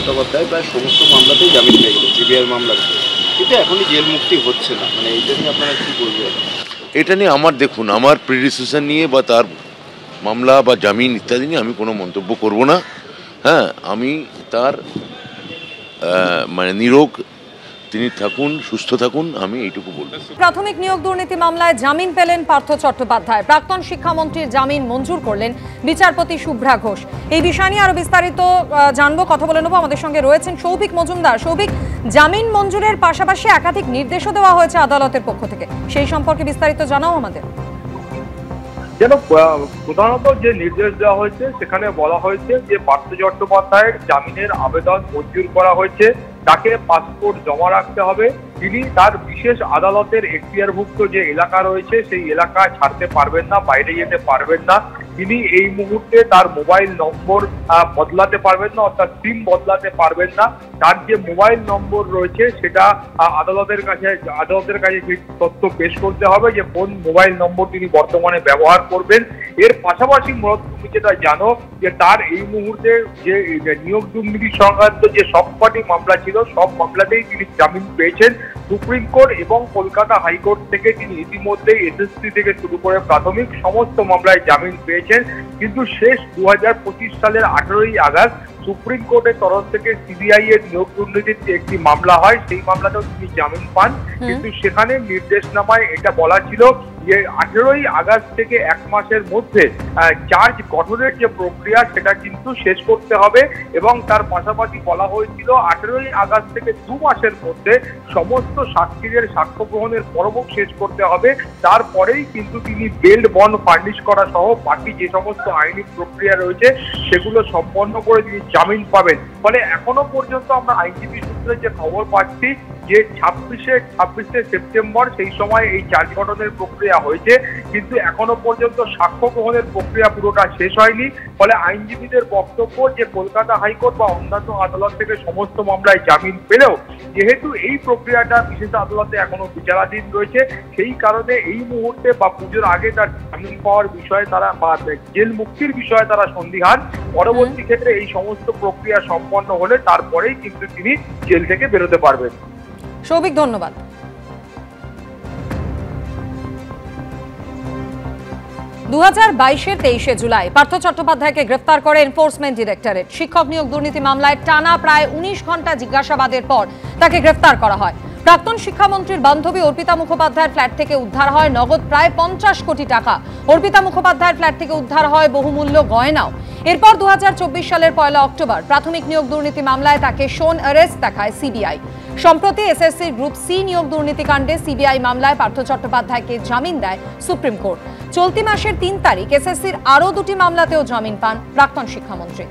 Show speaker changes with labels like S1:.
S1: চট্টোপাধ্যায় প্রায় সমস্ত মামলাতেই জামিন পেয়ে গেল, সিবিআই মামলাতে, কিন্তু এখনই জেল মুক্তি হচ্ছে না। মানে এটা নিয়ে আপনারা কী বলবেন?
S2: এটা নিয়ে আমার দেখুন, আমার প্রিডিসেশন নিয়ে বা তার মামলা বা জামিন ইত্যাদি নিয়ে আমি কোনো মন্তব্য করব না। হ্যাঁ, আমি তার মানে নিরোগ তিনি থাকুন, সুস্থ থাকুন, আমি এইটুকু বলব।
S3: প্রাথমিক নিয়োগ দুর্নীতি মামলায় জামিন পেলেন পার্থ চট্টোপাধ্যায়। প্রাক্তন শিক্ষামন্ত্রীর জামিন মঞ্জুর করলেন বিচারপতি শুভ্রা ঘোষ। এই বিষয় নিয়ে আরো বিস্তারিত জানবো, কথা বলে নেবো। আমাদের সঙ্গে রয়েছেন সৌভিক মজুমদার। সৌভিক, জামিন মঞ্জুরের পাশাপাশি একাধিক নির্দেশও দেওয়া হয়েছে আদালতের পক্ষ থেকে, সেই সম্পর্কে বিস্তারিত জানাও আমাদের।
S4: যেন প্রধানত যে নির্দেশ দেওয়া হয়েছে সেখানে বলা হয়েছে যে পার্থ চট্টোপাধ্যায়ের জামিনের আবেদন মঞ্জুর করা হয়েছে, তাকে পাসপোর্ট জমা রাখতে হবে, তিনি তার বিশেষ আদালতের এখতিয়ারভুক্ত যে এলাকা রয়েছে সেই এলাকা ছাড়তে পারবেন না, বাইরে যেতে পারবেন না, তিনি এই মুহূর্তে তার মোবাইল নম্বর বদলাতে পারবেন না, অর্থাৎ সিম বদলাতে পারবেন না, তার যে মোবাইল নম্বর রয়েছে সেটা আদালতের কাছে সেই তথ্য পেশ করতে হবে যে কোন মোবাইল নম্বর তিনি বর্তমানে ব্যবহার করবেন। এর পাশাপাশি মূলত তুমি যেটা জানো যে তার এই মুহূর্তে যে নিয়োগ দুর্নীতি সংক্রান্ত যে সবকটি মামলা ছিল সব মামলাতেই তিনি জামিন পেয়েছেন। সুপ্রিম কোর্ট এবং কলকাতা হাইকোর্ট থেকে তিনি ইতিমধ্যেই এসএসসি থেকে শুরু করে প্রাথমিক সমস্ত মামলায় জামিন পেয়েছেন, কিন্তু শেষ 2025 সালের 18ই আগস্ট সুপ্রিম কোর্টের তরফ থেকে সিবিআই এর নিয়োগ দুর্নীতির যে একটি মামলা হয় সেই মামলাতেও তিনি জামিন পান, কিন্তু সেখানে নির্দেশনামায় এটা বলা ছিল যে 18ই আগস্ট থেকে 1 মাসের মধ্যে চার্জ গঠনের যে প্রক্রিয়া সেটা কিন্তু শেষ করতে হবে, এবং তার পাশাপাশি বলা হয়েছিল 18ই আগস্ট থেকে 2 মাসের মধ্যে সমস্ত সাক্ষীদের সাক্ষ্য গ্রহণের পর্ব শেষ করতে হবে, তারপরেই কিন্তু তিনি বেল বন্ড ফার্নিশ করা সহ বাকি যে সমস্ত আইনি প্রক্রিয়া রয়েছে সেগুলো সম্পন্ন করে তিনি জামিন পাবেন। ফলে এখনো পর্যন্ত আমরা আইনজীবী সূত্রে যে খবর পাচ্ছি যে 26শে সেপ্টেম্বর সেই সময় এই চার্জ গঠনের প্রক্রিয়া হয়েছে, কিন্তু এখনো পর্যন্ত সাক্ষ্য গ্রহণের প্রক্রিয়া পুরোটা শেষ হয়নি। ফলে আইনজীবীদের বক্তব্য যে কলকাতা হাইকোর্ট বা অন্যান্য আদালত থেকে সমস্ত মামলায় জামিন পেলেও যেহেতু এই প্রক্রিয়াটা বিশেষ আদালতে এখনো বিচারাধীন রয়েছে, সেই কারণে এই মুহূর্তে বা পুজোর আগে তার জামিন পাওয়ার বিষয়ে তারা বা জেল মুক্তির বিষয়ে তারা সন্দিহান। পরবর্তী ক্ষেত্রে এই সমস্ত প্রক্রিয়া সম্পন্ন হলে তারপরেই কিন্তু তিনি জেল থেকে বেরোতে পারবেন।
S3: সৌভিক, ধন্যবাদ। 2022-এর 23শে জুলাই পার্থ চট্টোপাধ্যায়কে গ্রেফতার করে এনফোর্সমেন্ট ডিরেক্টরেট। শিক্ষক নিয়োগ দুর্নীতি মামলায় টানা প্রায় 19 ঘন্টা জিজ্ঞাসাবাদের পর তাকে গ্রেফতার করা হয়। প্রাক্তন শিক্ষামন্ত্রীর বান্ধবী অর্পিতা মুখোপাধ্যায়ের ফ্ল্যাট থেকে উদ্ধার হয় নগদ প্রায় 50 কোটি টাকা। অর্পিতা মুখোপাধ্যায়ের ফ্ল্যাট থেকে উদ্ধার হয় বহুমূল্য গয়নাও। এরপর 2024 সালের 1 অক্টোবর প্রাথমিক নিয়োগ দুর্নীতি মামলায় তাকে শোন অ্যারেস্ট দেখায় সিবিআই। সম্প্রতি এসএসসি গ্রুপ সি নিয়োগ দুর্নীতিকাণ্ডে সিবিআই মামলায় পার্থ চট্টোপাধ্যায়কে জামিন দেয় সুপ্রিম কোর্ট। চলতি মাসের 3 তারিখ এসএসসির আরও 2টি মামলাতেও জামিন পান প্রাক্তন শিক্ষামন্ত্রী।